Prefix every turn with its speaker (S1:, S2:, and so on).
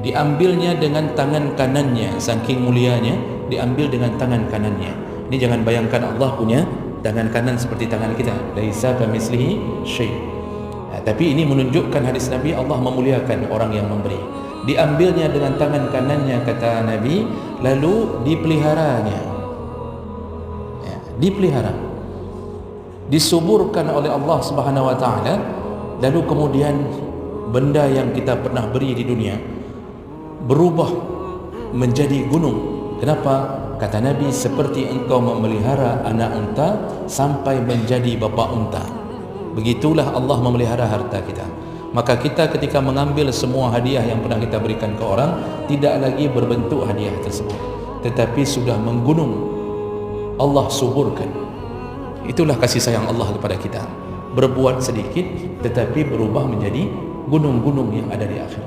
S1: diambilnya dengan tangan kanannya, saking mulianya diambil dengan tangan kanannya. Ini jangan bayangkan Allah punya tangan kanan seperti tangan kita, laisa kamitslihi syai'. Tapi ini menunjukkan hadis Nabi, Allah memuliakan orang yang memberi. Diambilnya dengan tangan kanannya, kata Nabi, lalu dipeliharanya, dipelihara, disuburkan oleh Allah Subhanahu wa taala. Lalu kemudian benda yang kita pernah beri di dunia berubah menjadi gunung. Kenapa? Kata Nabi, seperti engkau memelihara anak unta sampai menjadi bapa unta, begitulah Allah memelihara harta kita. Maka kita ketika mengambil semua hadiah yang pernah kita berikan ke orang, tidak lagi berbentuk hadiah tersebut, tetapi sudah menggunung, Allah suburkan. Itulah kasih sayang Allah kepada kita. Berbuat sedikit tetapi berubah menjadi gunung-gunung yang ada di akhirat.